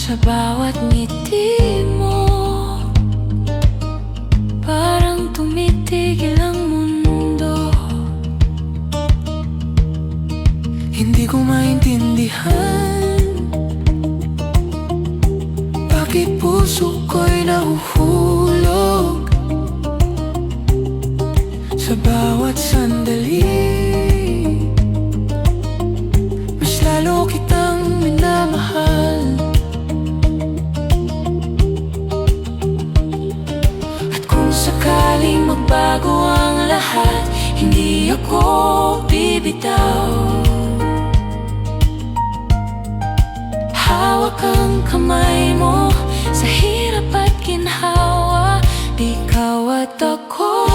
Sa bawat ngiti mo, parang tumitigil ang mundo. Hindi ko maintindihan bakit puso ko'y nahuhulog sa bawat sandali. Mas lalo kitang minamahal, at kung sakaling magbago ang lahat, hindi ako bibitaw. Hawak ang kamay mo sa hirap at ginhawa, ikaw at ako.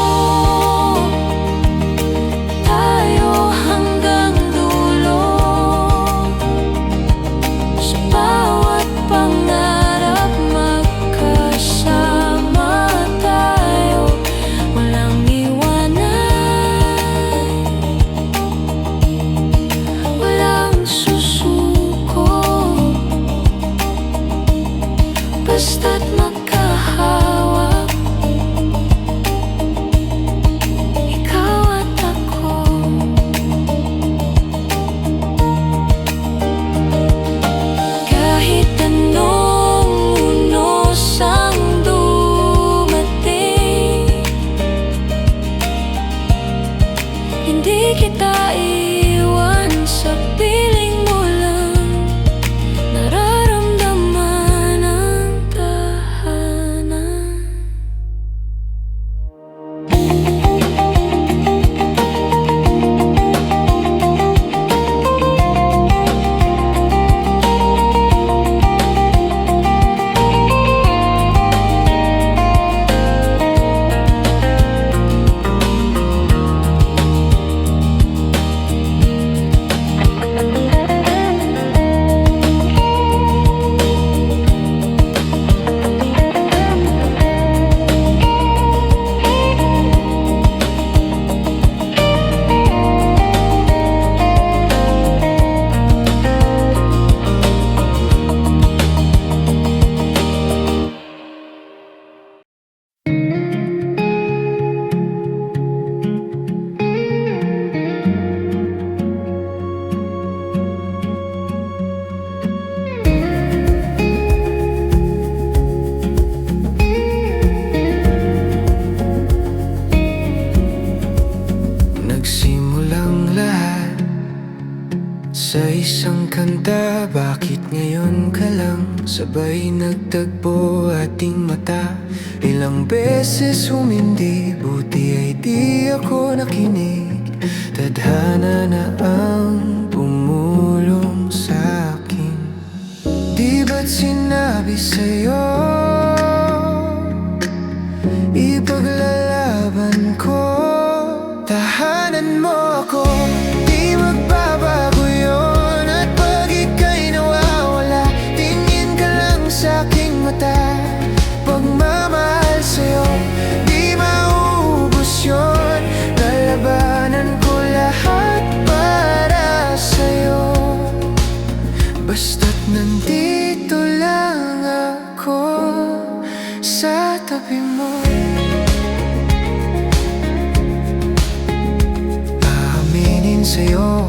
Tayo hanggang dulo, sa bawat pangarap magkasama tayo, walang iwanan, walang susuko, basta't magkahawak, ikaw at ako. Kahit anong unos ang dumating, hindi kita iwan sa piling mo lang. Nararamdaman ang tahanan. Nagsimulang lahat sa isang kanta. Bakit ngayon ka lang sabay nagtagpo ating mata? Ilang beses humindi, buti ay di ako nakinig. Tadhana na ang pumulong sa'kin. Di ba't sinabi sa'yo ipaglalaban ko? Tahanan mo ako, di magbabago yun. At pag ika'y nawawala, tingin ka lang sa'king mata. Pagmamahal sa'yo, di mauubos yun. Lalabanan ko lahat para sa'yo, basta't nandito lang ako sa tabi mo. Sa'yo,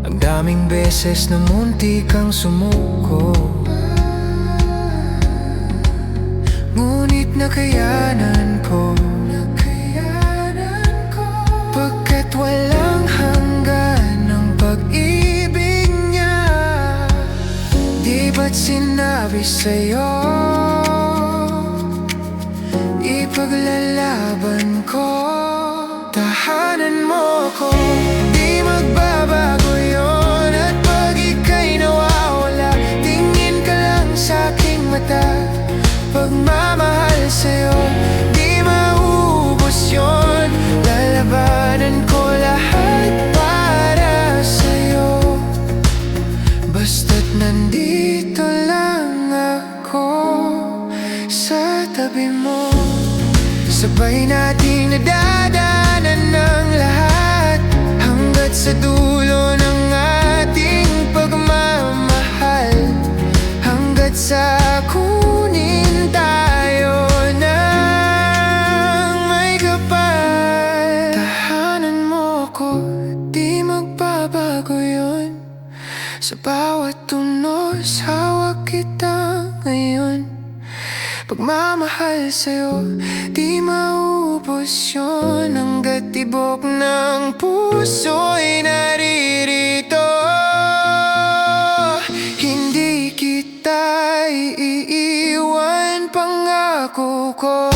ang daming beses na munti kang sumuko, ngunit nakayanan ko, pagkat walang hanggan ang pag-ibig niya. Di ba't sinabi sa'yo ipaglalaban ko? Tahanan mo ko, di magbabago yun. At pag ika'y nawawala, tingin ka lang sa'king mata. Pagmamahal sa'yo, di mauubos yun. Lalabanan ko lahat para sa'yo, basta't nandito lang ako sa tabi mo. Sabay nating nadadaanan ng lahat, hanggat sa dulo ng ating pagmamahal. Hanggang bawat tunos, hawak kita ngayon. Pagmamahal sa'yo, di maubos yun, hanggat tibok ng puso'y naririto. Hindi kita iiwan, pangako ko.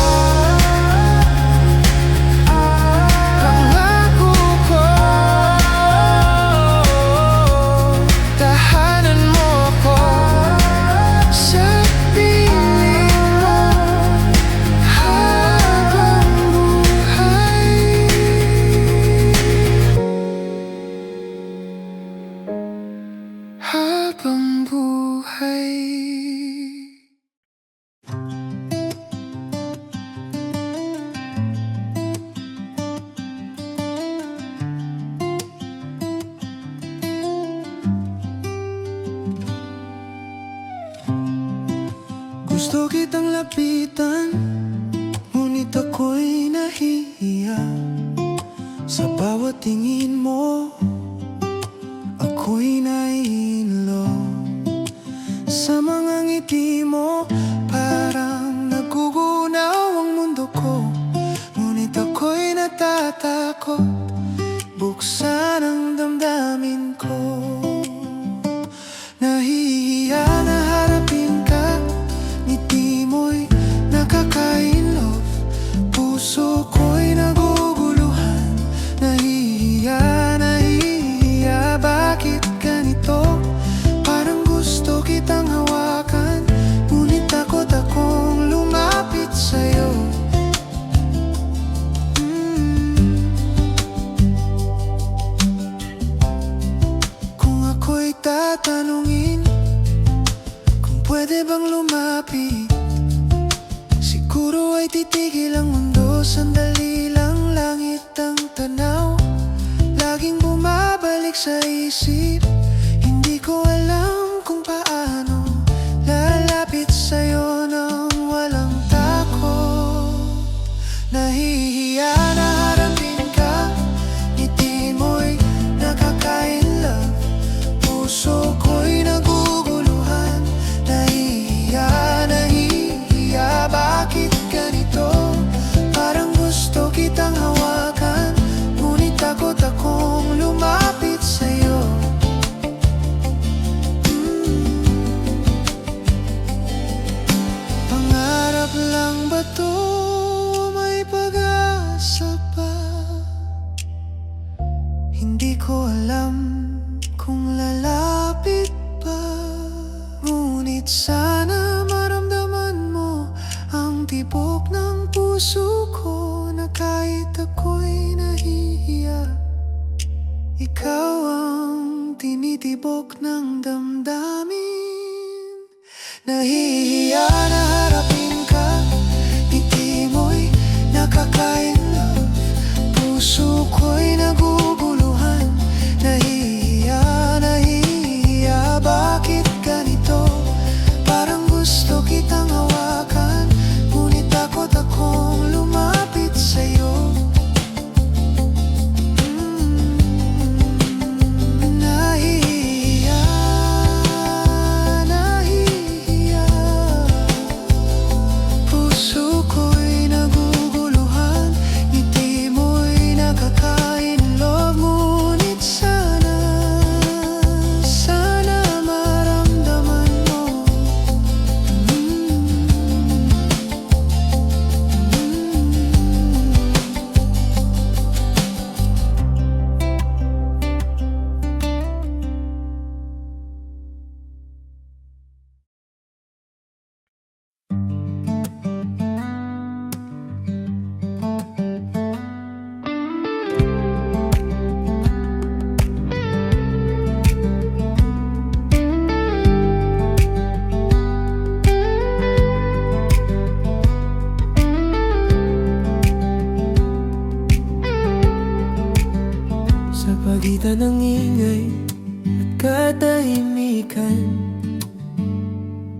Habang buhay. Gusto kitang lapitan, ngunit ako'y nahihiya. Sa bawat tingin mo, ako'y nai-in-love. Sa mga ngiti mo, parang nagugunaw ang mundo ko. Ngunit ako'y natatakot buksan ang damdamin ko. Nahihiya na harapin ka, ngiti mo'y nakaka-in-love. Puso ko'y naguguluhan, nahihiya, nahihiya. Bakit ganito? Parang gusto kitang hawakan, ngunit takot akong lumapit sa'yo. Kung ako'y tatanungin kung pwede bang lumapit, siguro ay titigil ang mundo. Sandali lang, langit ang tanaw, laging bumabalik sa isip. Hindi ko alam kung paano lalapit sa'yo nang walang takot. Nahihiya na harapin ka, ngiti mo'y nakaka-in-love. Puso ko'y naguguluhan, nahihiya, nahihiya. Bakit ganito? Parang gusto kitang hawakan, ngunit takot akong lumapit sa'yo. Pangarap lang ba to? May pag-asa pa? Hindi ko alam kung lalapit pa, ngunit sana maramdaman mo ang tibok ng puso ko, na kahit ako'y nahihiya, ikaw ang tinitibok ng damdamin. Nahihiya na harapin ka, ngiti mo'y nakaka-in-love. Puso ko'y naguguluhan, nahihiya, nahihiya. Bakit ganito? Parang gusto kitang hawakan, ngunit takot akong lumapit sa'yo. Nahihiya, nahihiya. Puso ko'y naguguluhan, ngiti mo'y nakaka-in-love. Ngunit sana, sana maramdaman mo. Sa pagitan ng ingay at katahimikan,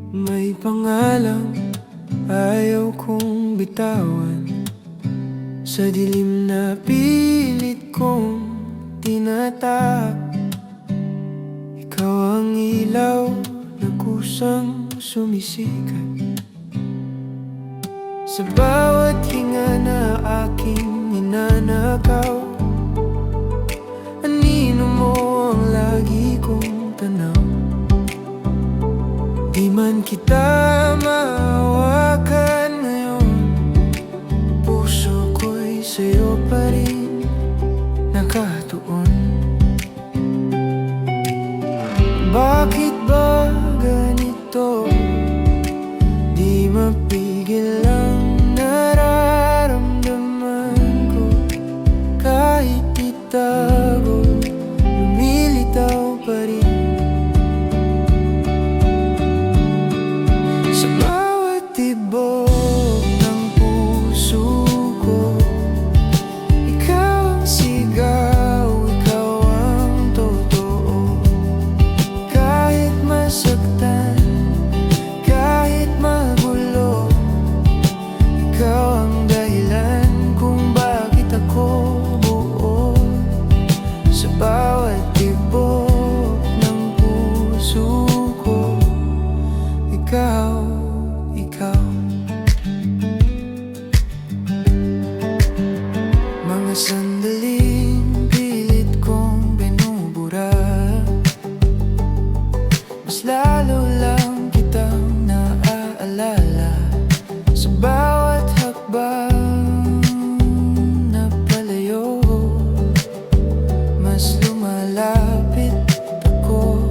may pangalang ayaw kong bitawan. Sa dilim na pilit kong tinatahak, ikaw ang ilaw kusang sumisikat. Sa bawat hinga na aking ninanakaw, anino mo ang lagi kong tanaw. Di man kita mahawakan ngayon, puso ko'y sa'yo pa rin nakatuon. Bakit ba ganito? Di mapigil ang nararamdaman ko. Kahit itago, lumilitaw pa rin. Sa bawat tibok ng puso ko, ikaw ang sigaw, ikaw ang totoo. Kahit masaktan, kahit magulo, ikaw ang dahilan kung bakit ako buo. Sa bawat tibok ng puso ko, ikaw, ikaw. Mga sandaling pilit kong binubura, mas lalo lang kitang naaalala. Sa bawat hakbang na palayo, mas lumalapit ako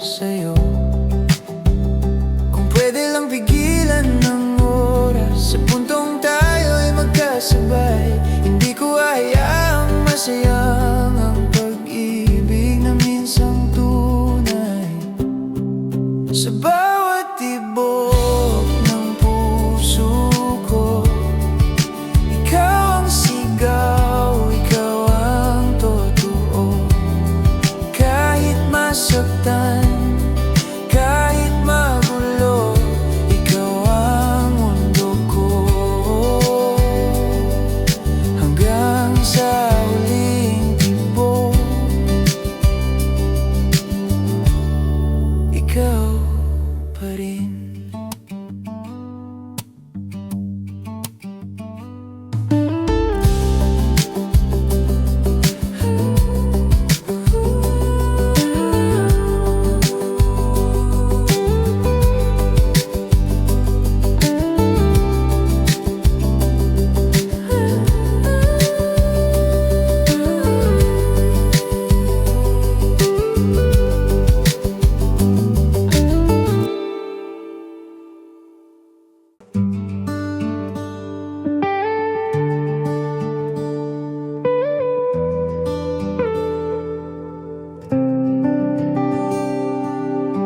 sa'yo. Kung pwede lang pigilan ng oras, sa puntong tayo'y magkasabay, hindi ko hayaang masayang ang pag-ibig na minsang tunay. Sa bawat tibok ng puso ko, ikaw ang sigaw, ikaw ang totoo. Kahit masaktan, kahit magulo, ikaw ang mundo ko. Hanggang sa huling tibok, ikaw pa rin.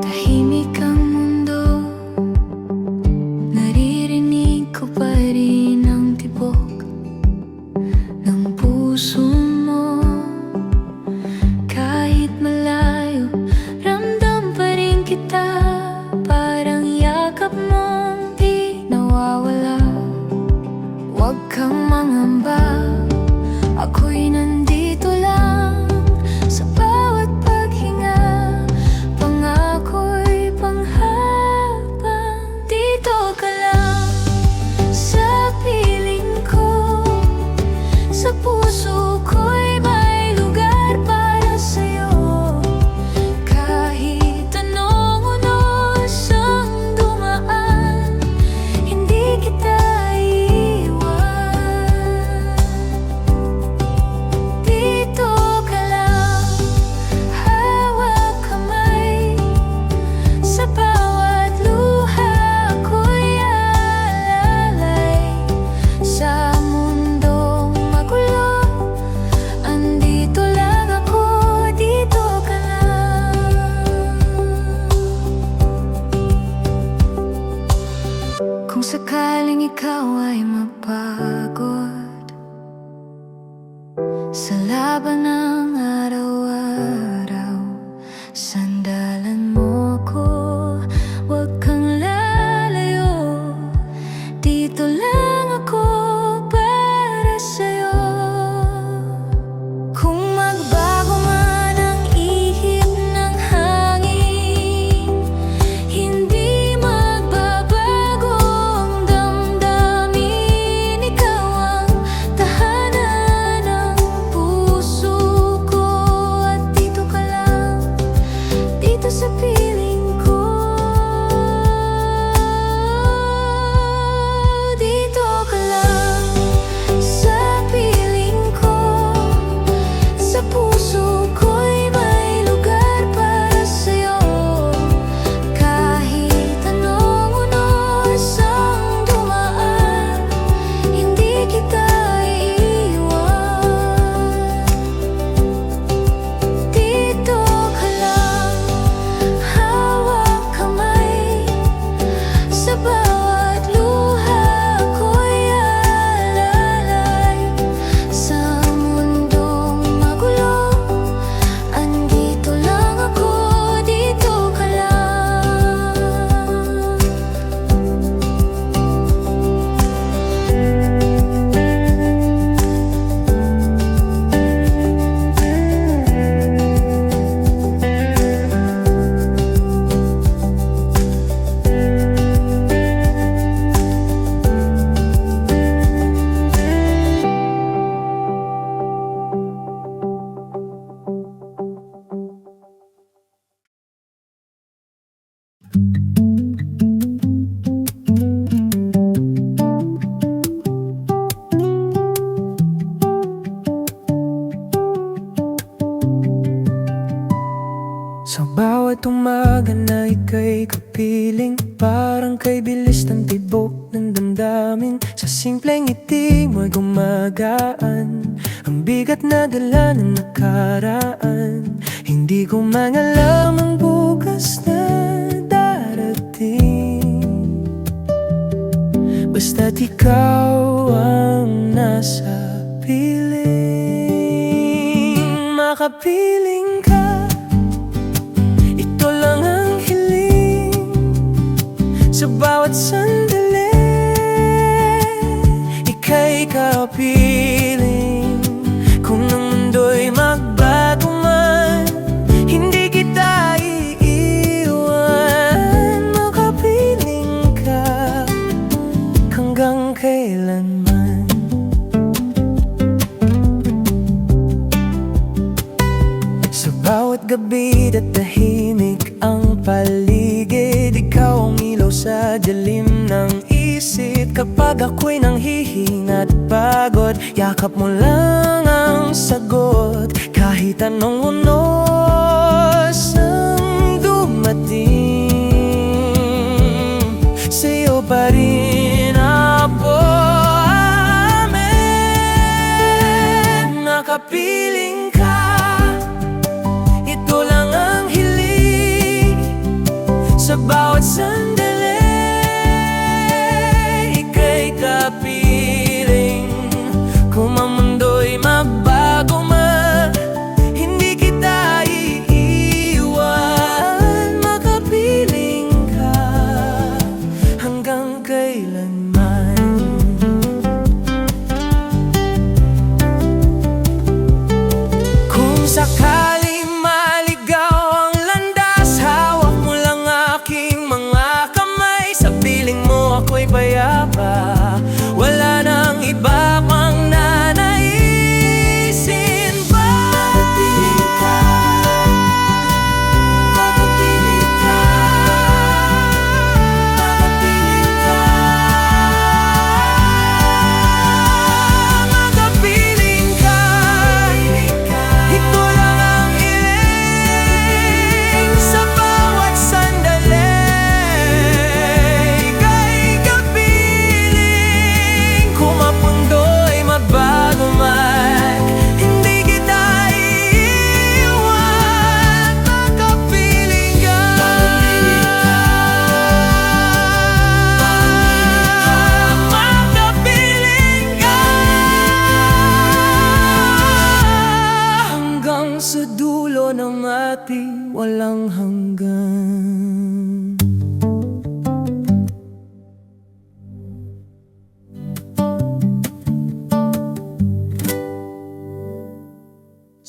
Tahimik ang mundo, naririnig ko pa rin ang tibok ng puso mo. Kahit malayo, ramdam pa rin kita. Parang yakap mong di nawawala. Huwag kang mangamba, ako'y nandito lang. Sa bawat paghinga, pangako'y panghabang. Dito ka lang, sa piling ko. Sa puso ko'y may lugar para sa'yo. Kahit anong unos ang dumaan, hindi kita iiwan. Dito ka lang, hawak kamay. Sa bawat luha ako'y alalay. Sa mundong magulo, andito lang ako. Dito ka lang. Kung sakaling ikaw ay mapagod sa laban ng araw-araw, sandalan mo ko. Huwag kang lalayo, dito lang ako para sa'yo. Kung magbago man ang ihip ng hangin, hindi Sa bawat umaga na ika'y kapiling, parang kay bilis ng tibok ng damdamin. Sa simpleng ngiti mo'y gumagaan ang bigat na dala ng nakaraan. Hindi ko man alam ang bukas na darating, basta't ikaw ang nasa piling. Makapiling ka, ito lang ang hiling. Sa bawat sandali, ika'y kapiling. Kung ang mundo'y magbago man, hindi kita iiwan. Makapiling ka hanggang kailanman. Sa bawat gabi at tahimik ang paligid, ikaw ang ilaw sa dilim ng isip. Kapag ako'y nanghihinga at pagod, yakap mo lang ang sagot. Kahit anong unos ang dumating, sa'yo pa rin ako. Amen. Nakapiling ka, ito lang ang hiling. Sa bawat sandali, ika'y kapiling. Kung ang mundo'y magbago man, hindi kita iiwan. Makapiling ka hanggang kailanman. Kung sakali maligaw ang landas, hawak mo lang aking mga kamay. Sa piling mo ako'y payapa, wala nang iba pang nanaisin pa. Makapiling ka, makapiling ka, makapiling ka. Makapiling ka, ito lang ang hiling. Sa bawat sandali, ika'y kapiling. Kung ang mundo'y magbago man, hindi kita iiwan. Makapiling ka, makapiling ka, hanggang sa dulo ng ating walang hanggan.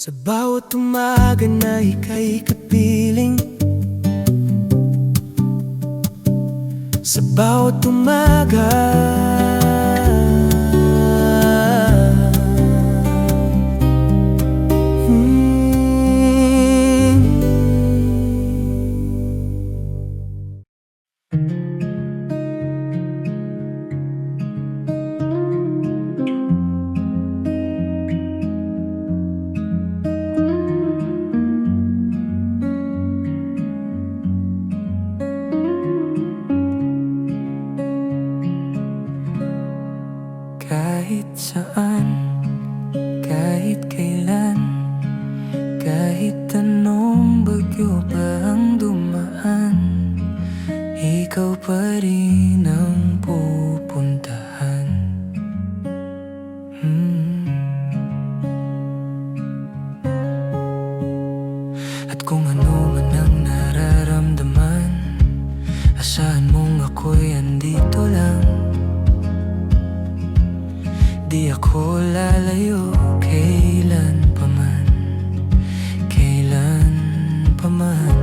Sa bawat umaga na ika'y kapiling, sa bawat umaga. Kahit saan, kahit kailan, kahit anong bagyo pa ang dumaan, ikaw pa rin ang pupuntahan. At kung ano man ang nararamdaman, asahan mong ako'y andito lang. Di ako lalayo kailan pa man, kailan pa man.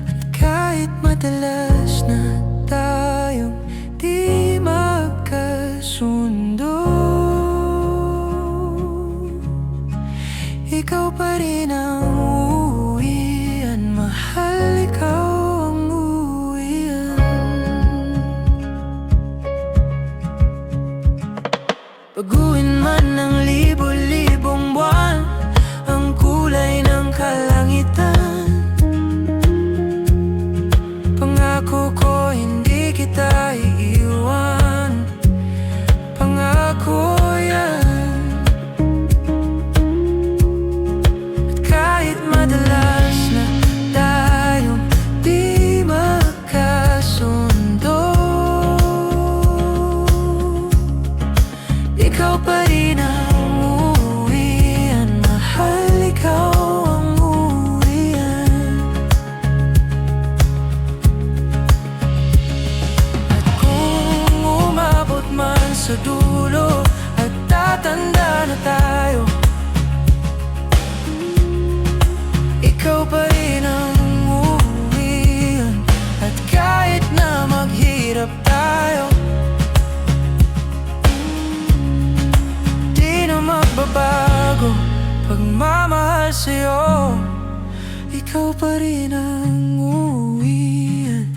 At kahit madalas na tayong di magkasundo, ikaw pa rin ang uuwian, ikaw pa rin ang uuwian.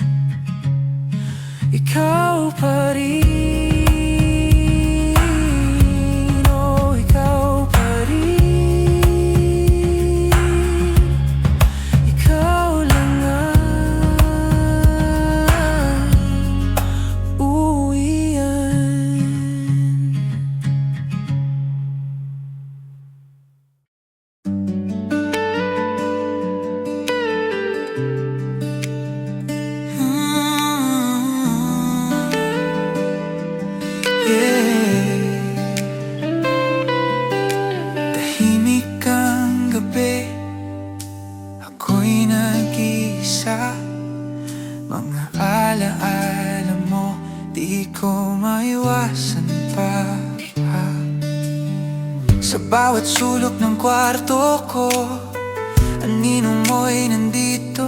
Ikaw pa rin, oh ikaw pa rin. Ikaw lang ang uuwian. Tahimik ang gabi, ako'y nag-iisa. Mga alaala mo, di ko maiwasan pa. Sa bawat sulok ng kwarto ko, anino mo'y nandito.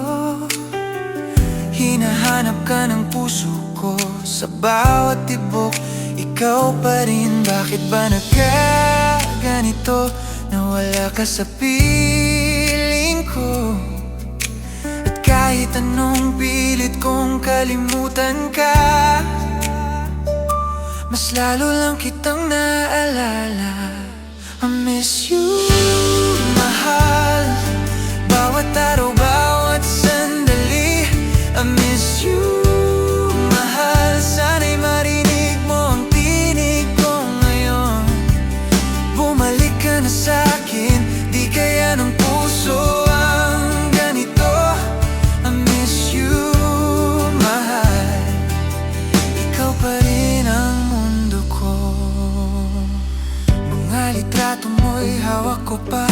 Hinahanap ka ng puso ko, sa bawat tibok ikaw pa rin. Bakit ba nagkaganito, nawala ka sa piling ko? At kahit anong pilit kong kalimutan ka, mas lalo lang kitang naalala. I miss you, mahal. Bawat araw, bawat sandali, I miss you, mahal. Sana'y marinig mo ang tinig ko ngayon. Bumalik ka na sa'kin, di kaya ng puso ang ganito. I miss you, mahal. Ikaw pa rin ang mundo ko. Mga litrato mo'y hawak ko pa,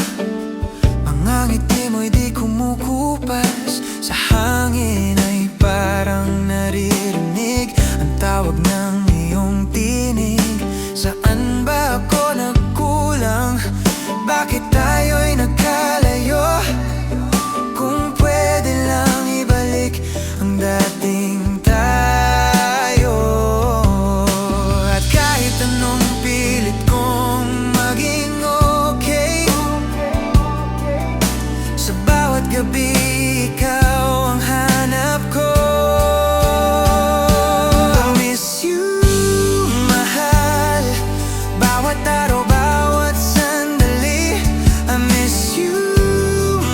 mga ngiti mo'y di kumukupas. Sa hangin ay parang naririnig ang tawag ng iyong tinig. Saan ba ako nagkulang? Bakit tayo'y nagkalayo? Kung pwede lang ibalik ang dating tayo. At kahit anong pilit kong maging okay, sa bawat gabi ikaw ang hanap ko. I miss you, mahal. Bawat araw, bawat sandali, I miss you,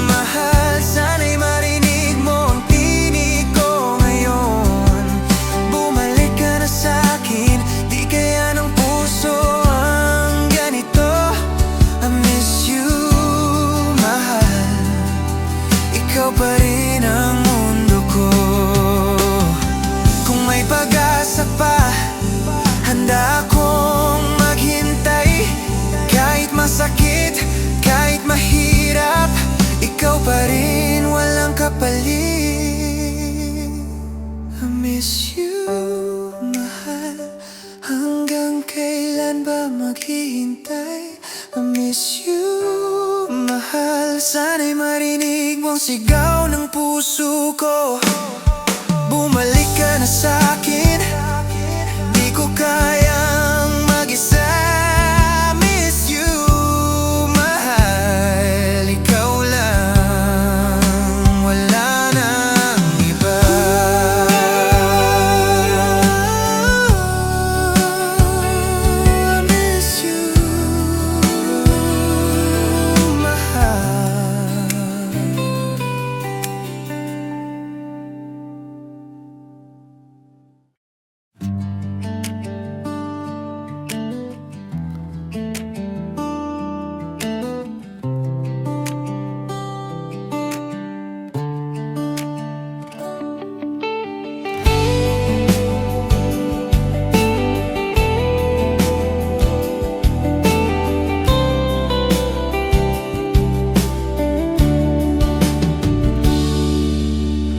mahal. Sana'y marinig mo ang tinig ko ngayon. Bumalik ka na sa'kin, di kaya ng puso ang ganito. I miss you, mahal. Ikaw pa rin ang mundo ko. Kung may pag-asa pa, handa akong maghintay. Kahit masakit, kahit mahirap, ikaw pa rin walang kapalit. I miss you, mahal. Hanggang kailan ba maghihintay? I miss you, mahal. Sana'y marinig mong sigaw ng puso ko. Bumalik ka na sa'kin, di ko kayang mag-isa. Miss you, mahal. Ikaw lang, wala nang iba. I miss you, mahal.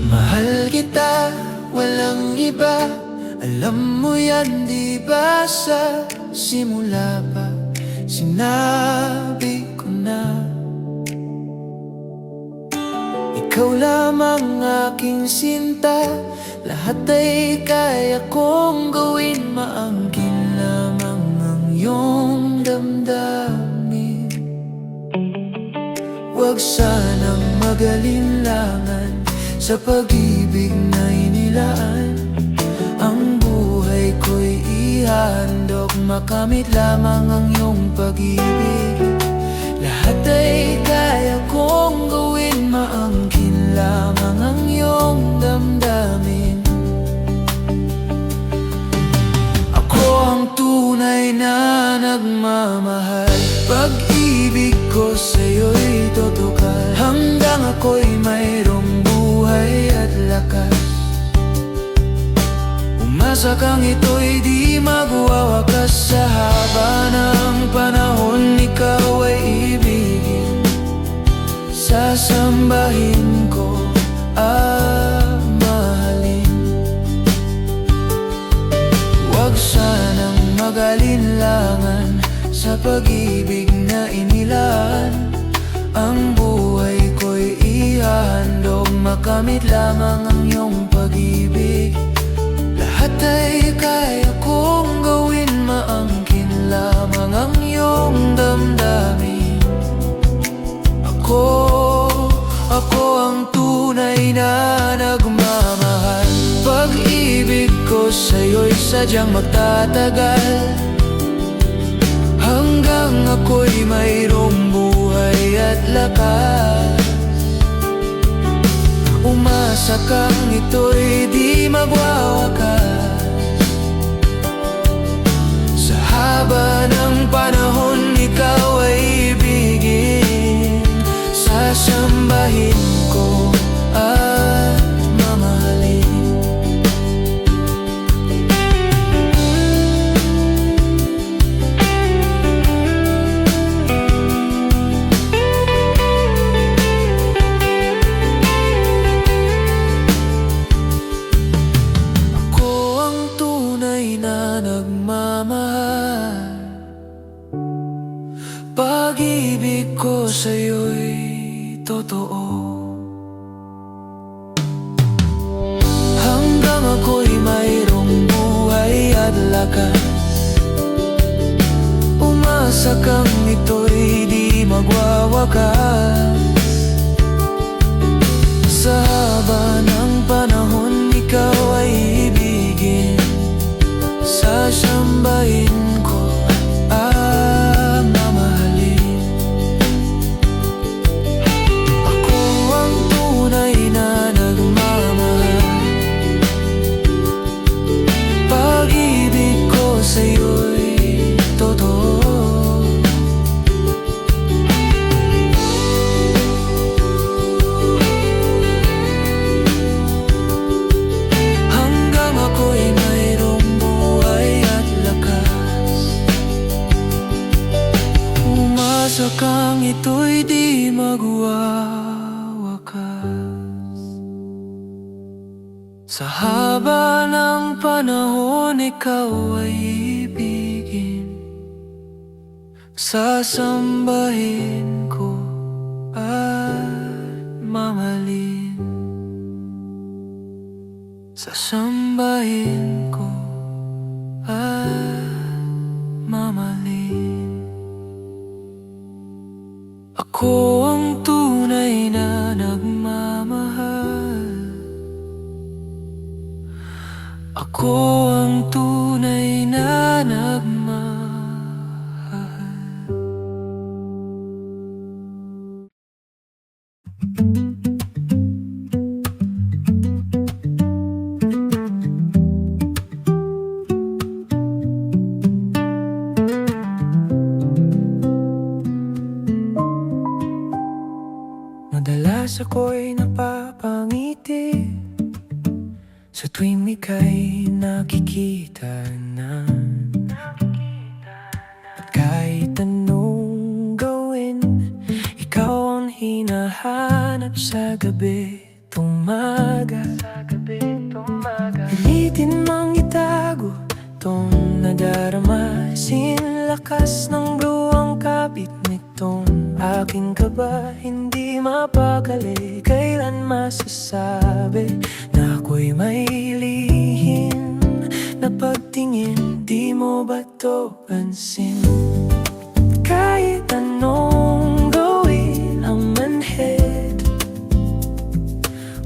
Mahal kita, walang iba. Alam mo yan, di ba? Sa simula pa, sinabi ko na ikaw lamang aking sinta. Lahat ay kaya kong gawin, maangkin lamang ang iyong damdamin. Huwag sanang magalinlangan sa pag-ibig na inilaan. Ang buhay ko'y ihandog, makamit lamang ang iyong pag-ibig. Lahat ay kaya kong gawin, maangkin lamang ang iyong damdamin. Ako ang tunay na nagmamahal, pag-ibig ko sa'yo'y totokal. Hanggang ako'y mayroong buhay at lakas, umasa kang ito'y di magwawakas. Sa haba ng panahon, ikaw ay ibigin, sasambahin ko at mahalin. Huwag sanang magalinlangan sa pag-ibig na inilaan. Ang buhay ko'y ihandog, makamit lamang ang iyong pag-ibig. Lahat ay kaya kong gawin, maangkin lamang ang iyong damdamin. Ako ang tunay na nagmamahal, pag-ibig ko sa'yo'y sadyang magtatagal. Hanggang ako'y mayroong buhay at lakas, umasa kang ito'y di magwawakas. Sa haba ng panahon, ikaw ay ibigin, sasambahin ko at mamahalin. Nagmamahal, pag-ibig ko sa'yo'y totoo. Hanggang ako'y mayroong buhay at lakas, umasa kang ito'y di magwawakas. Sa haba ng panahon, ikaw ay ibigin, sasambahin ko at mamahalin. Ako ang tunay na nagmamahal, pag-ibig ko sa'yo'y totoo. Hanggang ako'y mayroong buhay at lakas, umasa kang ito'y di magwawakas. Sa haba ng panahon, ikaw ay ibigin, sasambahin ko at mamahalin. Sasambahin ko at mamahalin. Ako ang tunay na nagmamahal, ako ang tunay na nagmamahal. Madalas ako'y napapangiti sa tuwing ika'y nakikita na. At kahit anong gawin, ikaw ang hinahanap sa gabi tumaga. Pilitin mang itago tong nadarama, sinlakas ng luwang kapit nitong aking kaba. Hindi mapakali, kailan masasabi na ako'y may lihim na pagtingin. Di mo ba to pansin? Kahit anong gawin ang manhid,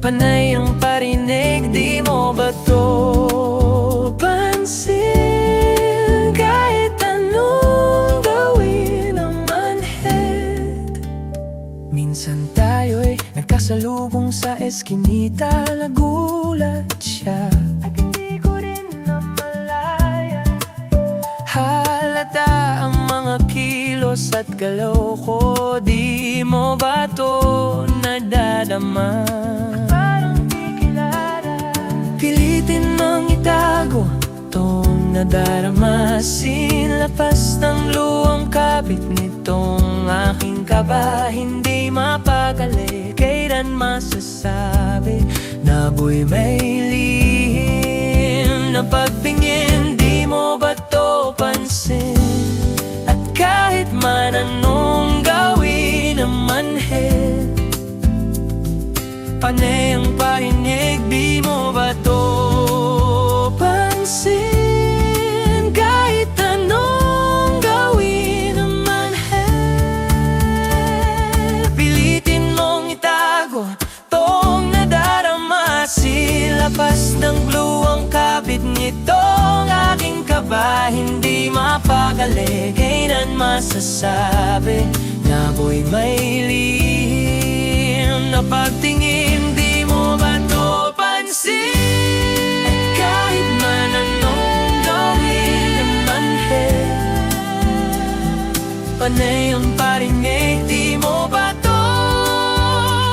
Panay ang parinig, di mo ba to pansin? Kahit anong gawin ang manhid. Minsan tayo'y nagkasalubong sa eskinita, nagulat siya at hindi ko rin namalaya. Halata ang mga kilos at galaw ko, di mo ba to nadadama? Parang di kilala. Pilitin mong itago tong nadarama, sinlapas ng luwang kapit nitong aking kaba. Hindi mapakali, kailan masasabi na buhay may lihim na pagtingin, di mo ba to pansin? At kahit man anong gawin ang manhid, panay ang parinig, di mo ba to pansin? Kahit anong gawin ang manhid, pilitin mong itago tong nadarama, silapas ng blue ang kapit nitong aking kaba. Hindi mapakali, kailan masasabi na buhay may lihim na pagtingin, di mo ba to pansin? At kahit man anong gawin ang manhid, panay ang parinig, di mo ba to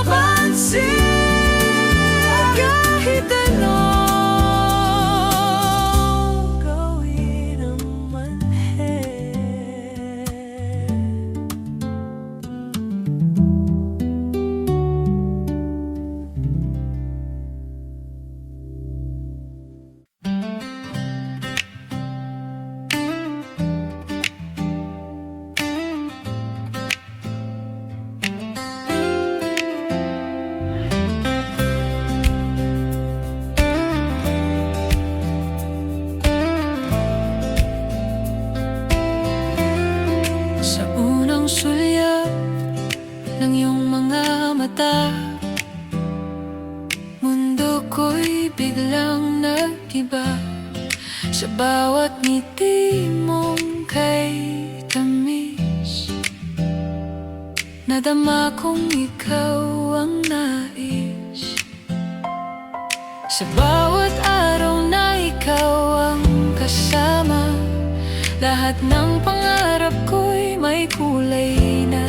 pansin? Kahit anong gawin ang manhid. Sa unang sulyap ng iyong mga mata, mundo ko'y biglang nag-iba. Sa bawat ngiti mong kay tamis, nadama kong ikaw ang nais. Sa bawat araw na ikaw ang kasama, lahat ng pangarap ko'y may kulay na.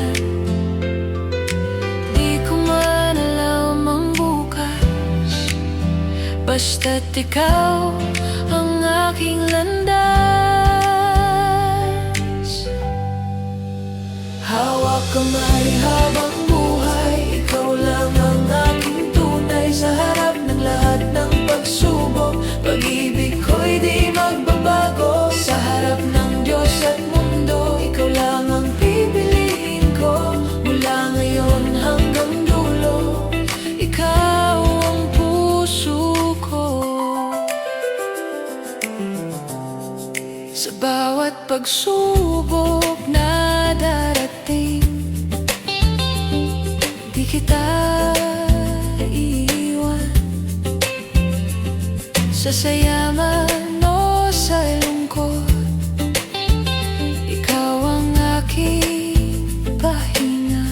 Di ko man alam ang bukas, basta't ikaw ang aking landas. Hawak kamay habang buhay, ikaw lang ang aking tunay. Sa harap ng lahat ng pagsubok, pag-ibig ko'y di magbabago. Sa harap ng Diyos at mundo, ikaw lang ang pipiliin ko. Mula ngayon hanggang dulo, ikaw ang puso ko. Sa bawat pagsubok na darating, di kita iiwan. Sa saya man o sa lungkot, ikaw ang aking pahinga.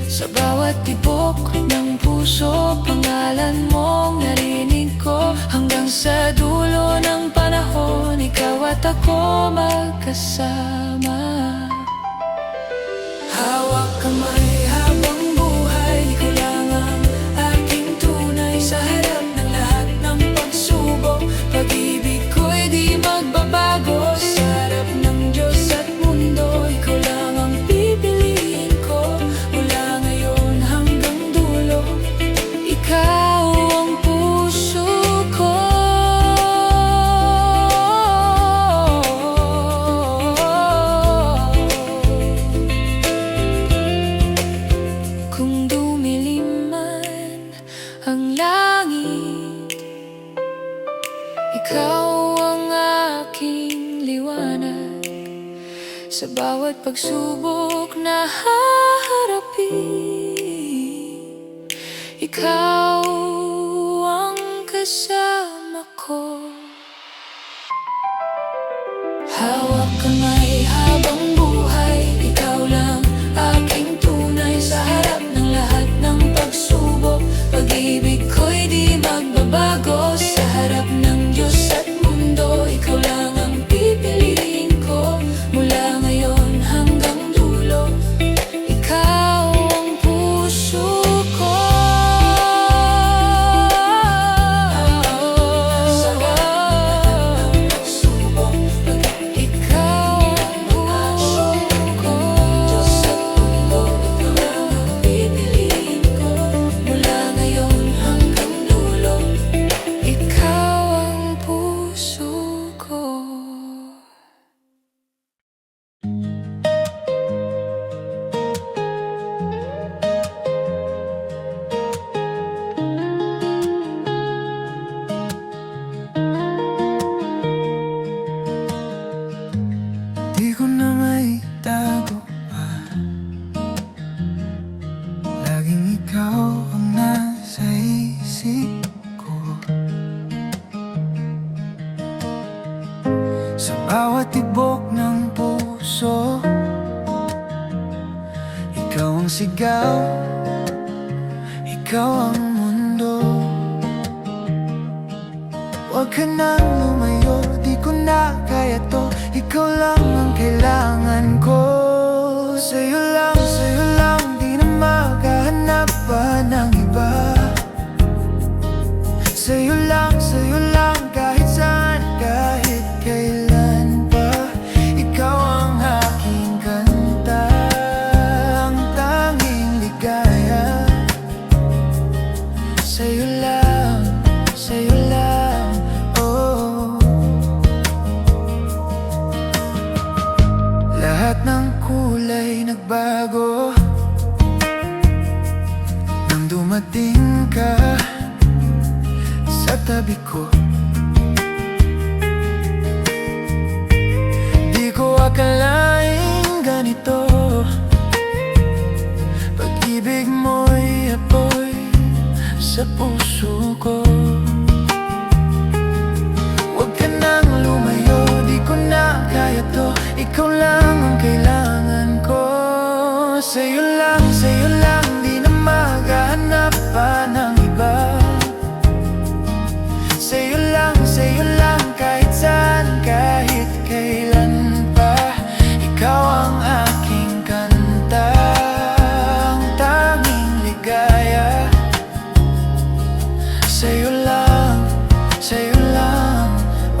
Sa bawat tibok ng puso, pangalan mong narinig ko. Hanggang sa dulo ng panahon, ikaw at ako magkasama. Hawak kamay habang buhay, ikaw lang ang aking tunay. Sa harap ng lahat ng pagsubok, pag-ibig ko'y di magbabago. Sa harap ng Diyos at mundo, ikaw lang ang pipiliin ko. Mula ngayon hanggang dulo, ikaw ang puso ko. Kung dumilim man ang langit, ikaw ang aking liwanag. Sa bawat pagsubok na haharapin, ikaw ang kasama ko. Hawak kamay habang buhay, ikaw lang aking tunay. Sa harap ng lahat ng pagsubok, pag-ibig ko'y di magbabago. Sa harap ng Diyos at mundo, ikaw lang ang pipiliin ko. Mula ngayon hanggang dulo, ikaw ang puso ko. Sa harap ng pagsubok, ikaw ang puso ko. Diyos at mundo, ikaw lang ang pipiliin ko. Mula ngayon hanggang dulo, ikaw ang puso ko. Di ko na may tago pa, laging ikaw ang nasa isip ko. Sa bawat tibok ng puso, ikaw ang sigaw, ikaw ang mundo. Huwag ka nang lumayo, di ko na kaya to. Ikaw lang ang kailangan ko. Sa'yo lang, di na maghahanap pa ng iba. Sa'yo lang, kahit saan, kahit kailan pa. Ikaw ang aking kanta, ang tanging ligaya. Sa'yo lang, oh. Lahat ng kulay nagbago nang dumating ka sa tabi ko. Di ko akalaing ganito, pag-ibig mo'y apoy sa puso ko. Huwag ka nang lumayo, di ko na kaya to. Ikaw lang ang kailangan ko. Sa'yo lang, di na maghahanap pa ng iba. Sa'yo lang, kahit saan, kahit kailan pa. Ikaw ang aking kanta, ang tanging ligaya. Sa'yo lang,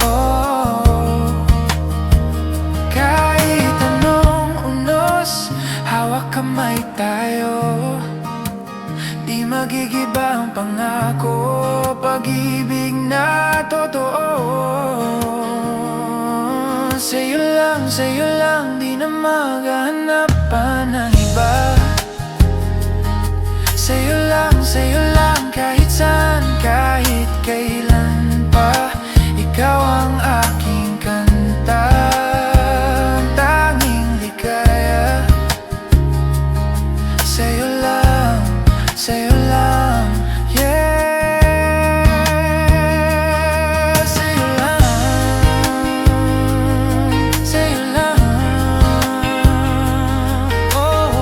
oh. Kahit anong unos, hawak kamay tayo. Di magigiba ang pangako, pag-ibig na totoo. Sa'yo lang, di na maghahanap pa ng iba. Sa'yo lang, kahit saan, kahit kailan pa. Ikaw ang aking kanta, ang tanging ligaya. Sa'yo lang, yeah. Sa'yo lang, oh.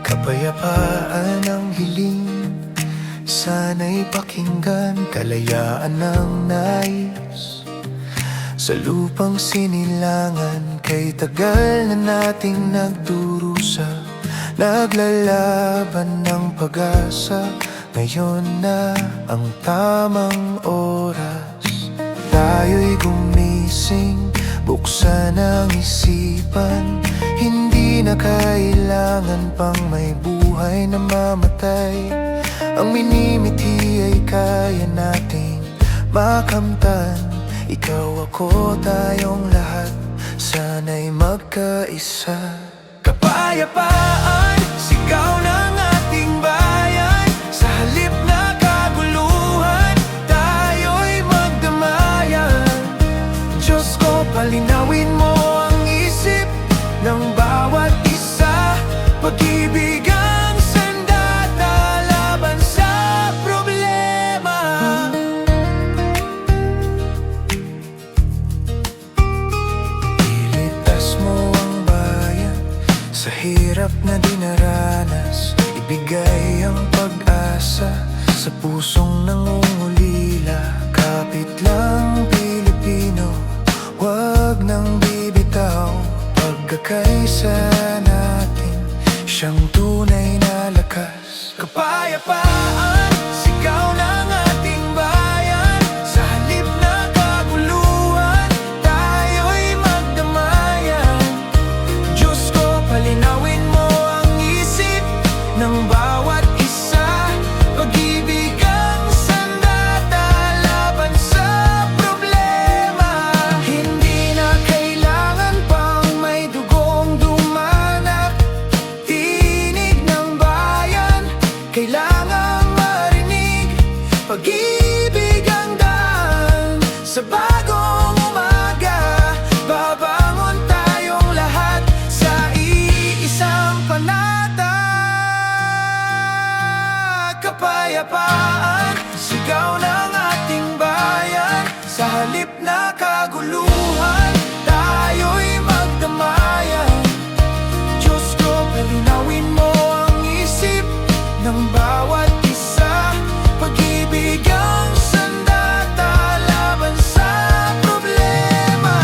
Kapayapaan ang hiling, sana'y pakinggan. Kalayaan ang nais sa lupang sinilangan. Kay tagal na nating nagdurusa, naglalaban ng pag-asa. Ngayon na ang tamang oras, tayo'y gumising, buksan ang isipan. Hindi na kailangan pang may buhay buhay na mamatay. Ang minimiti ay kaya nating makamtan. Ikaw, ako, tayong lahat, sana'y magkaisa. Kapayapaan, sigaw ng ating bayan. Sa halip na kaguluhan, tayo'y magdamayan. Diyos ko, palinawin mo ang isip ng bawat isa. Pag-ibig ang sandata laban sa problema. Iligtas mo ang bayan sa hirap na dinaranas. Ibigay ang pag-asa sa pusong nangungulila. Kapit lang Pilipino, huwag nang bibitaw. Pagkakaisa natin, siyang tunay na lakas. Kapayapaan, sigaw ng ating bayan. Sa halip na kaguluhan, tayo'y magdamayan. Diyos ko, palinawin mo ang isip ng bawat isa. Pag-ibig ang sandata laban sa problema. Hindi na kailangan pang may dugong dumanak. Tinig ng bayan, kailangang marinig. Pag-ibig ang daan sa bagong umaga. Babangon tayong lahat sa iisang panata. Kapayapaan, sigaw ng ating bayan. Sa halip na kaguluhan, tayo'y magdamayan. Diyos ko, palinawin mo ang isip ng bawat isa. Pag-ibig ang sandata laban sa problema.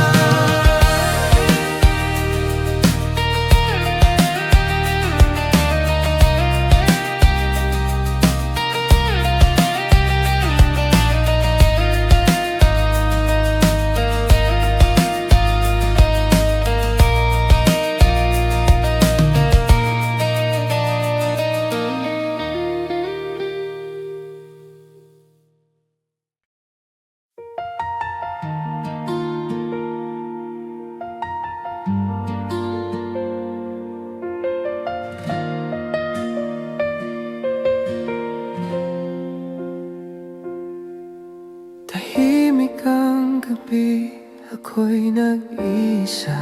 Tahimik ang gabi, ako'y nag-iisa.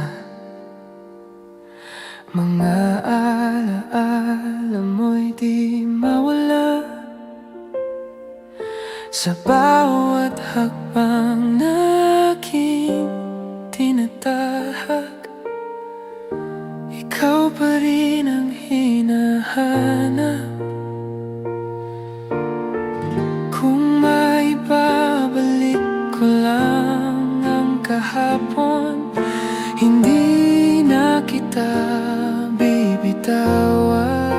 Mga alaala mo'y di mawala. Sa bawat hakbang na aking tinatahak, ikaw pa rin ang hinahanap. Kung maibabalik ko lang ang kahapon, hindi na kita bibitawan.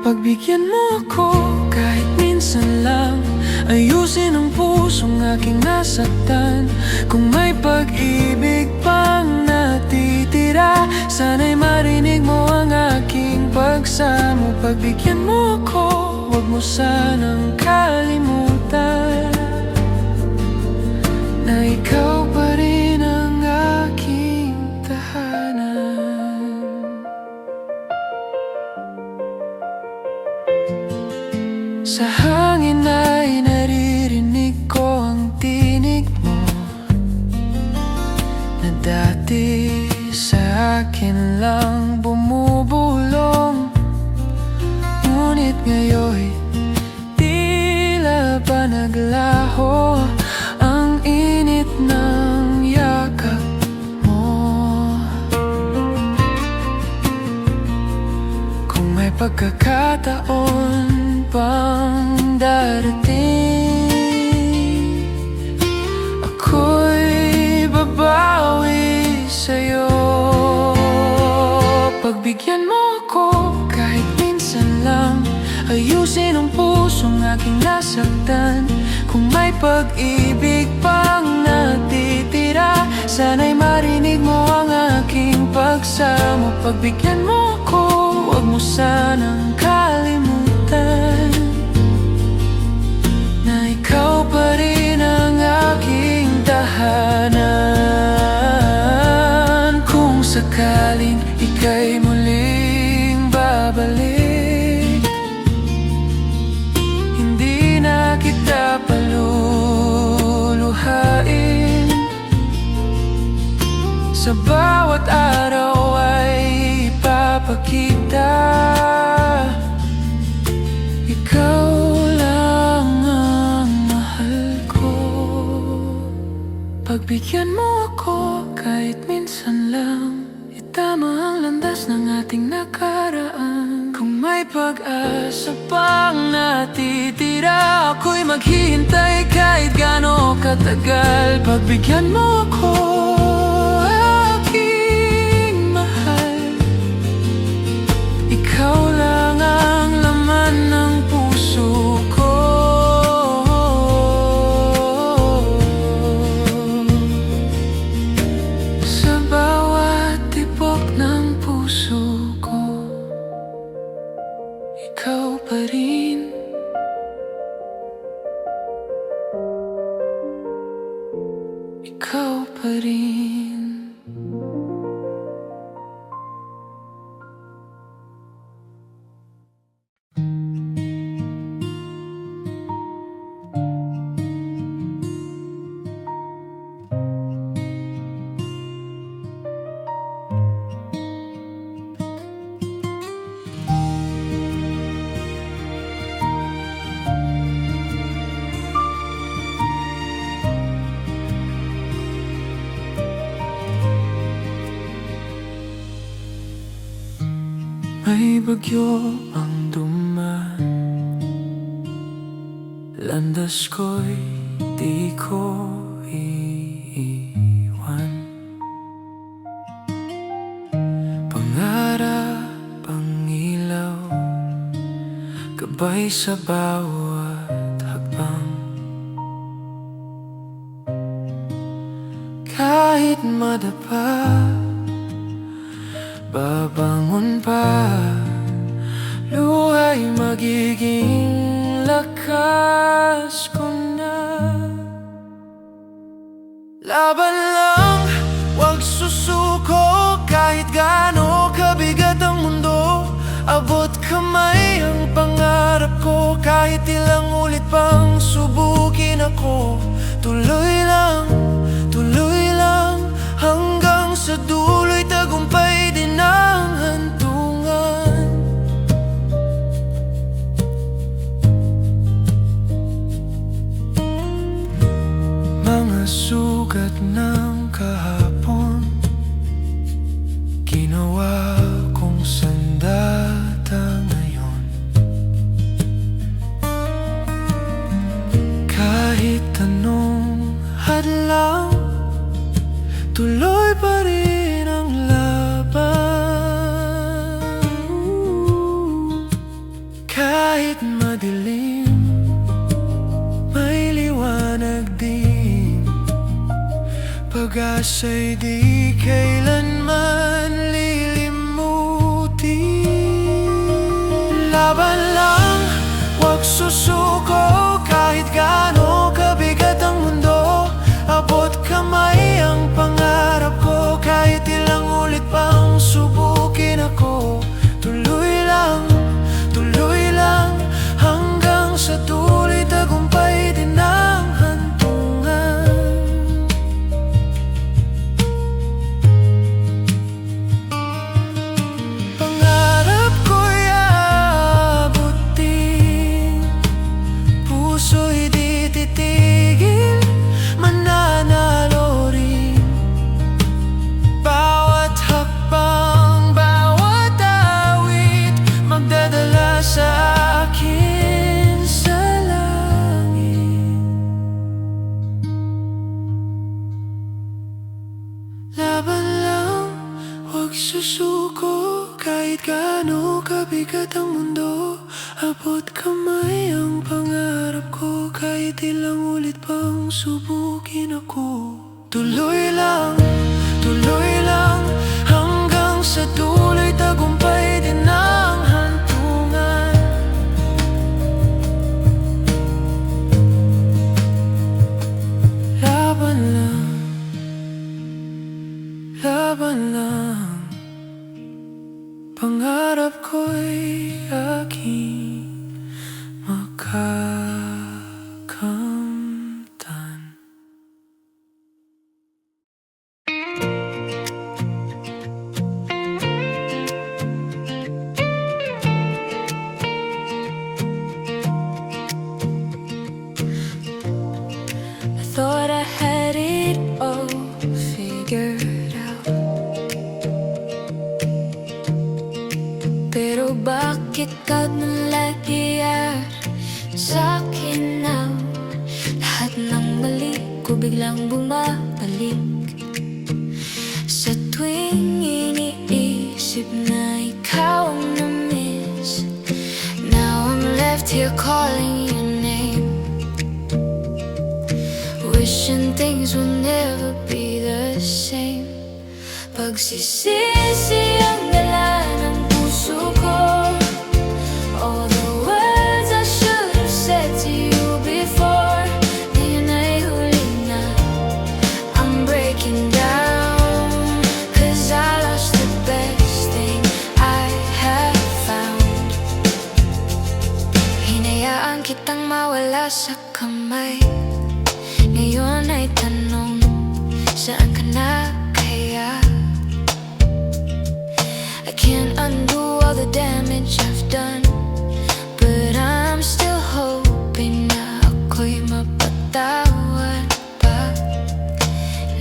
Pagbigyan mo ako kahit minsan lang. Ayusin ang pusong aking nasaktan. Kung may pag-ibig pang natitira, sana'y marinig mo ang aking pagsamo. Pagbigyan mo ako, huwag mo sanang kalimutan na ikaw pa rin ang aking tahanan. Sa hangin ay naririnig ko ang tinig mo, na dati sa akin lang bumubulong. Ngunit ngayon tila ba naglaho ang init ng yakap mo. Kung may pagkakataon pang darating, ako'y babawi sa'yo. Pagbigyan mo ako kahit minsan lang. Ayusin ang pusong aking nasaktan. Kung may pag-ibig pang natitira, sana'y marinig mo ang aking magsamo. Pagbigyan mo ako, huwag mo sanang kalimutan na ikaw pa rin ang aking tahanan. Kung sakaling ika'y muling babalik, hindi na kita paluluhain. Sa bawat araw ay ipapakita ikaw lang ang mahal ko. Pagbigyan mo ako kahit minsan lang, itama ang landas ng ating nakaraan. Kung may pag-asa pang natitira, ako'y maghihintay kahit gaano katagal. Pagbigyan mo ako, aking mahal, ikaw lang ang laman ng puso ko. Sa bawat tibok ng puso ko, ikaw pa rin. Ikaw pa rin. May bagyo ang dumaan, landas ko'y di ko iiwan. Pangarap ang ilaw, gabay sa bawat hakbang. Kahit madapa, babangon pa, luha'y magiging lakas ko na. Laban lang, wag susuko, kahit gaano kabigat ang mundo. Abot kamay ang pangarap ko, kahit ilang ulit pang subukin ako. Tuloy lang, hanggang sa dulo'y tagumpay din ang hantungan. Mga sugat ng kahapon, ginawa kong sandata ngayon. Kahit anong hadlang, tuloy pa rin ang laban. Kahit madilim, may liwanag din. Pag-asa'y di kailanman lilimutin. Laban lang, wag susuko, kahit gaano kabigat ang mundo. Abot kamay ang pangarap ko, kahit ilang ulit pang subukin ako. Tuloy lang, hanggang sa dulo'y tagumpay din ang hantungan. Pangarap ko'y aabutin, puso'y di titigil, mananalo rin. Bawat hakbang, bawat awit, magdadala sa akin sa langit. Laban lang, huwag susuko, kahit gaano kabigat ang mundo. Abot kamay ang pangarap ko, kahit ilang ulit pang subukin ako. Tuloy lang, hanggang hanggang sa dulo'y tagumpay din ang hantungan. Laban lang, laban lang, pangarap ko'y aking makakamtan. I thought I had it all figured out, pero bakit ka nalagyan sa'kin now? Lahat ng mali ko biglang bumabalik. Sa tuwing iniisip na ikaw ang na-miss, now I'm left here calling your name, wishing things will never be the same. Pagsisisi ang dala ng puso ko, all the words I should have said to you before. Ngayon ay huli na, I'm breaking down, 'cause I lost the best thing I have found. Hinayaan kitang mawala sa kamay, ngayon ay tanong, saan ka na kaya? I can't undo all the damage I've done, but I'm still hoping na ako'y mapatawad pa.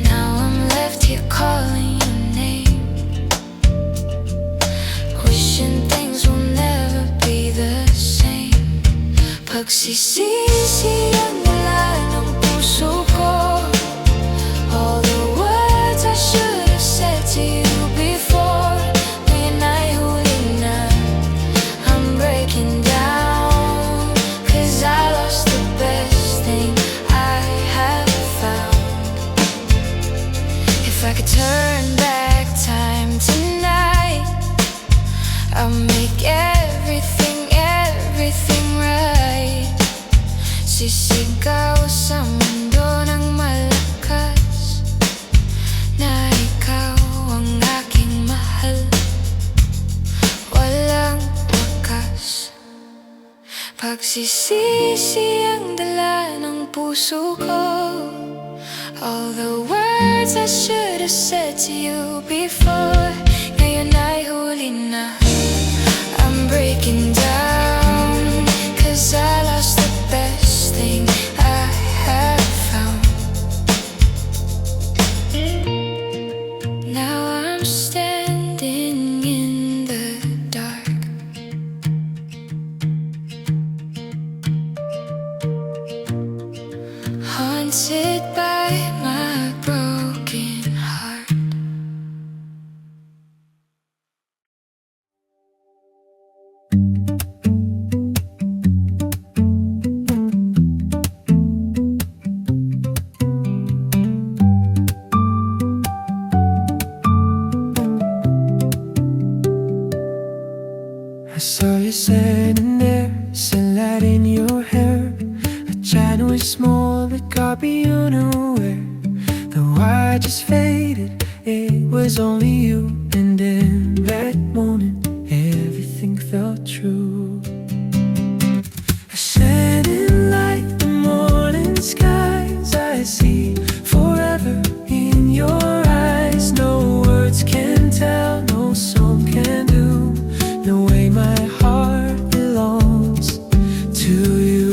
Now I'm left here calling your name, wishing things will never be the same. Pagsisisi ang dala ng puso ko, all the words I should have said to you before. Ngayon ay huli na, I'm breaking down, 'cause I lost the best thing I have found. If I could turn back time tonight, I'll make everything, everything right. Sisigaw sa mundo ng malakas na ikaw ang aking mahal, walang wakas. Pagsisisi ang dala ng puso ko, all the words I should have said to you before. Ngayon ay huli na, I'm breaking down, 'cause I lost the best thing I have found. Now I'm standing in the dark, haunted by my broken heart. I saw you standing there, sunlight in your hair, a channel small that got me unaware. Though I just faded, it was only you. And in that moment, everything felt true. A shining light, the morning skies, I see forever in your eyes. No words can tell, no song can do the way my heart belongs to you.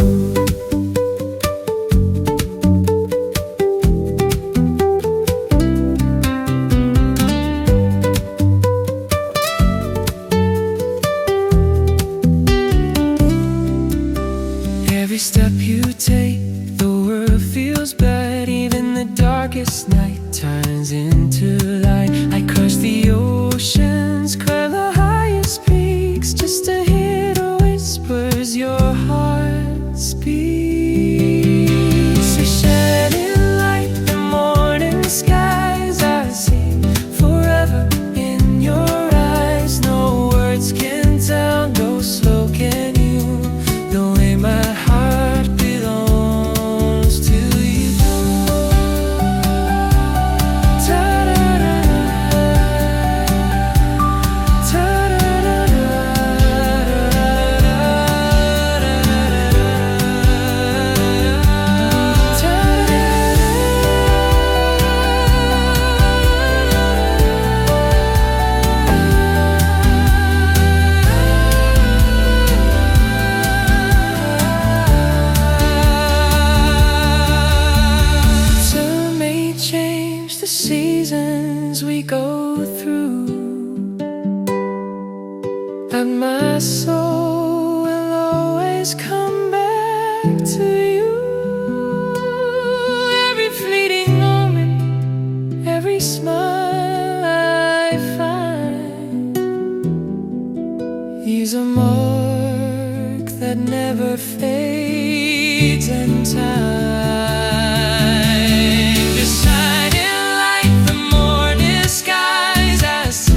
And my soul will always come back to you. Every fleeting moment, every smile I find is a mark that never fades in time. Just shining like the morning skies, as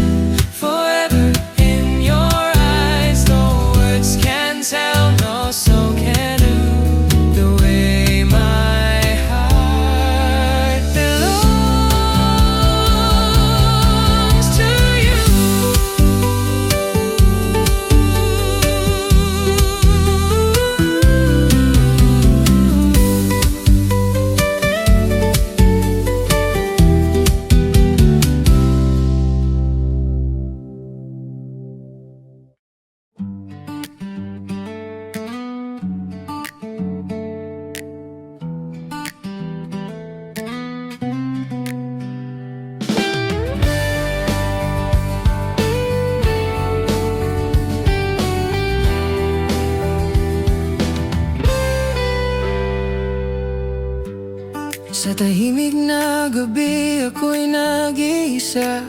forever in your eyes. No words can tell, no soul can do the way my heart belongs to you. Sa tahimik na gabi ako'y nag-iisa,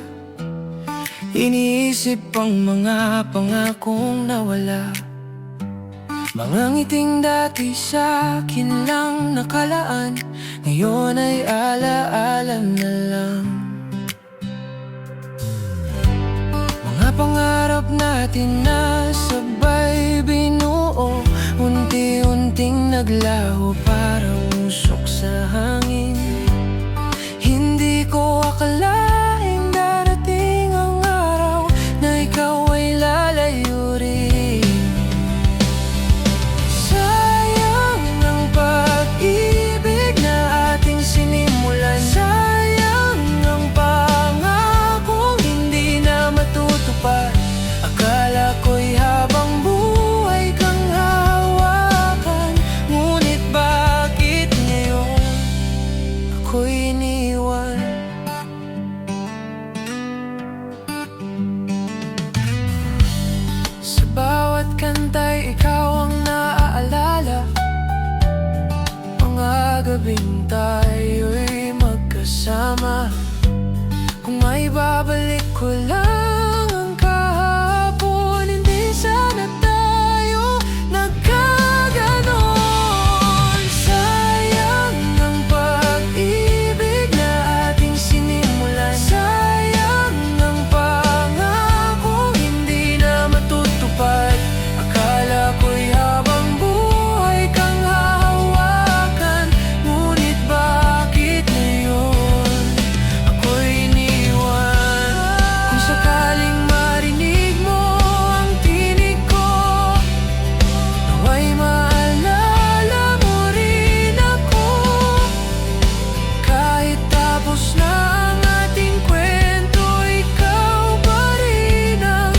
iniisip ang mga pangakong nawala. Mga ngiting dati sa'kin lang nakalaan, ngayon ay alaala na lang. Mga pangarap natin na sabay binuo, unti-unting naglaho parang usok sa hangin. Hindi ko akalaing darating ang araw na ikaw ay lalayo rin. Sayang ang pag-ibig na ating sinimulan, sayang ang pangakong hindi na matutupad. Akala ko'y habang buhay kang hawakan, ngunit bakit ngayon ako'y iniwan? Sa bawat kanta'y ikaw ang naaalala, mga gabing tayo'y magkasama. Kung may babalik ko lang ang kahapon, hindi sana tayo nagkaganon. Sayang ang pag-ibig na ating sinimulan, sayang ang pangakong hindi na matutupad. Akala ko'y habang buhay kang hahawakan, ngunit bakit ngayon ako'y iniwan? Kung sakaling marinig mo ang tinig ko, nawa'y maalala mo rin ako. Kahit tapos na ang ating kwento, ikaw pa rin ang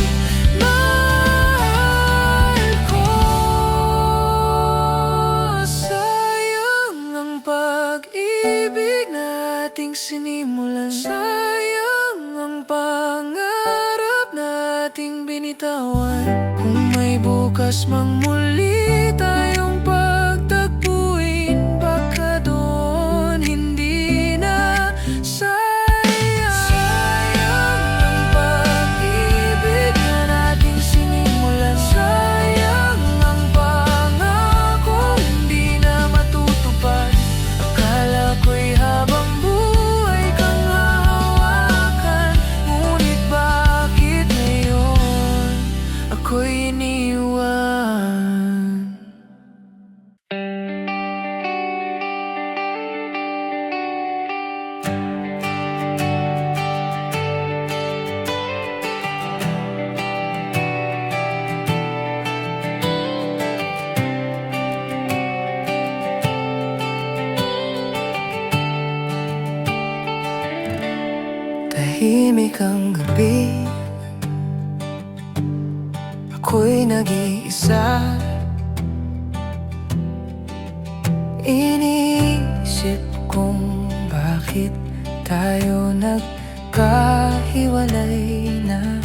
mahal ko. Sayang ang pag-ibig na ating sinimulan, sayang ang pangarap nating binitawan. Kung may bukas mang muli tayong pagtagpuin, baka doon hindi na. Sayang ang pag-ibig na nating sinimulan, sayang ang pangako hindi na matutupad. Akala ko'y habang buhay kang hahawakan, ngunit bakit ngayon ako'y iniwan? Tahimik ang gabi, ako'y nag-iisa, iniisip kung bakit tayo nagkahiwalay na.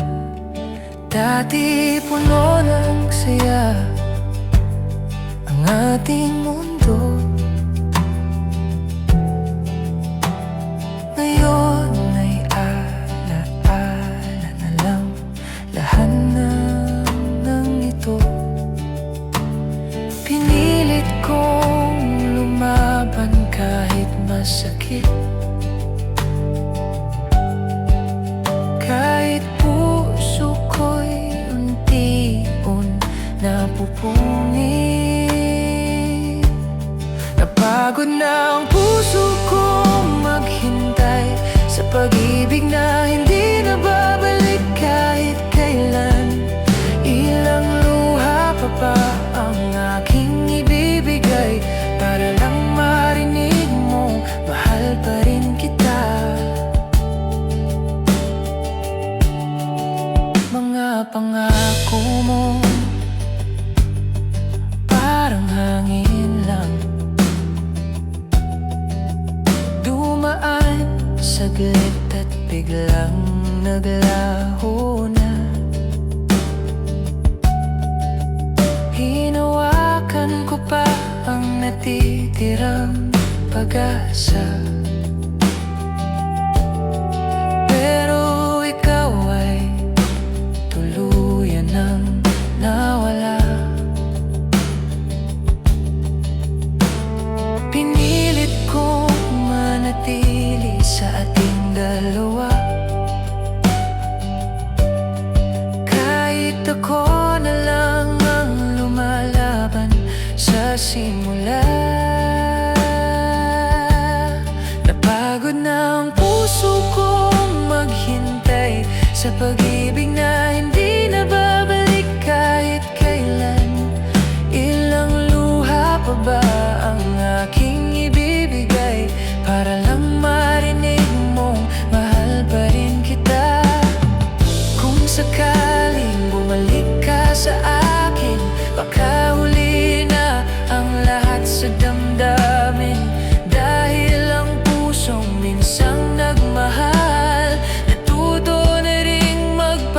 Dati puno ng saya ang ating mundo. Ngayon ay alaala na lang lahat ng ito. Pinilit kong lumaban kahit masakit, kahit puso ko'y unti-un napupungit. Napagod na ang puso kong maghintay sa pag-ibig na hindi na babalik kahit kailan. Ilang luha pa ba ang aking ibibigay para lang marinig mo mahal pa rin kita? Mga pangako mo parang hangin lang, dumaan saglit at biglang naglaho na. Hinawakan ko pa ang natitirang pag-asa, pero ikaw ay tuluyan nang nawala. Pinilit kong manatili sa ating dalawa, kahit ako na lang ang lumalaban sa simula. Napagod na ang puso kong maghintay sa pag-ibig na hindi na babalik kahit kailan. Ilang luha pa ba ang aking ibibigay para lang marinig mong mahal pa rin kita? Kung sakaling bumalik ka sa akin, baka huli na ang lahat sa damdamin. Dahil ang pusong minsang nagmahal natuto na ring magpaalam.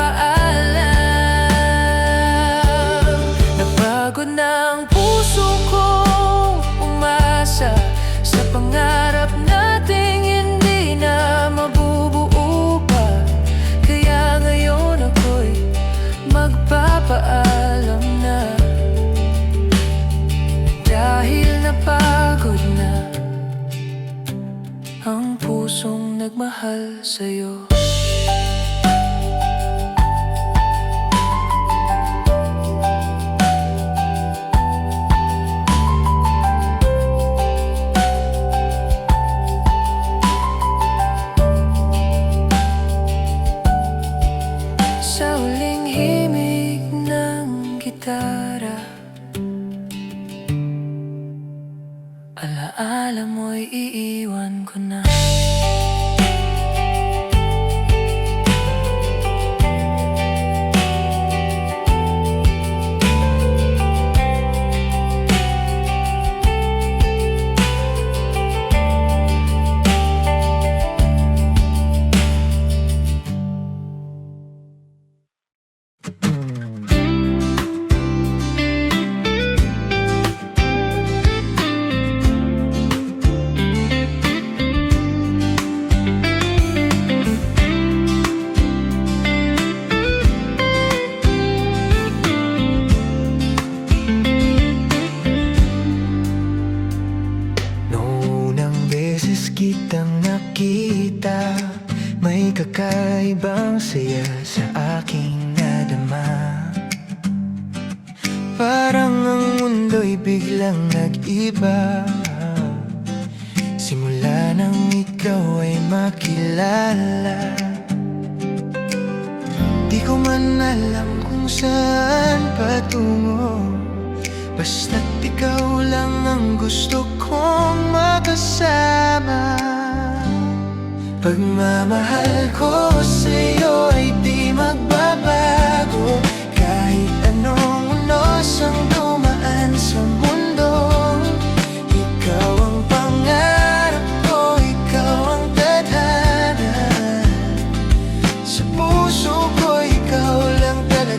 Napagod na ang puso kong umasa sa pangarap nating hindi na mabubuo pa. Kaya ngayon ako'y magpapaalam na, dahil napagod na ang pusong nagmahal sa'yo. Sa huling himig ng gitara, alaala mo'y iiwan ko na. Kitang nakita, may kakaibang saya sa aking nadama. Parang ang mundo'y biglang nag-iba simula nang ikaw ay makilala. Di ko man alam kung saan patungo, basta't ikaw lang ang gusto kong makasama. Pagmamahal ko sa'yo ay di magbabago, kahit anong unos ang dumaan sa mundo. Ikaw ang pangarap ko, ikaw ang tadhana. Sa puso ko, ikaw lang talaga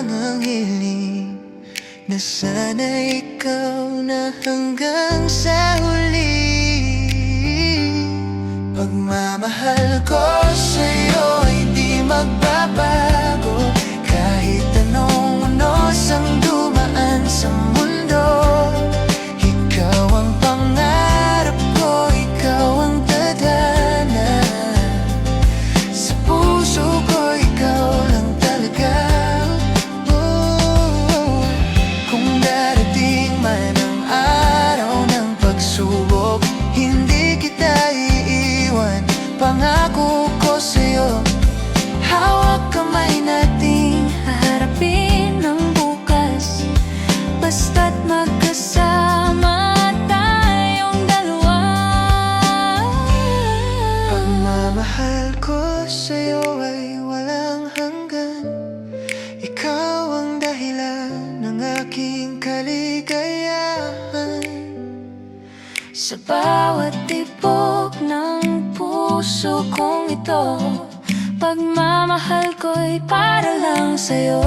lang ang hiling na sana ikaw na hanggang sa huli. Pagmamahal ko sa'yo ay di magbabago kahit anong unos ang dumaan sa mundo. Ikaw ang pangarap ko, ikaw ang tadhana. Sa puso ko, ikaw lang talaga. Oh, kung darating man ang araw ng pagsubok, hindi kita iiwan, pangako ko sa'yo. Hawak kamay nating Haharapin ang bukas, basta't magkasama tayong dalawa. Pagmamahal ko sa'yo ay walang hanggan. Ikaw ang dahilan ng aking kaligayahan. Sa bawat tibok ng puso kong ito, pagmamahal ko'y para lang sa'yo.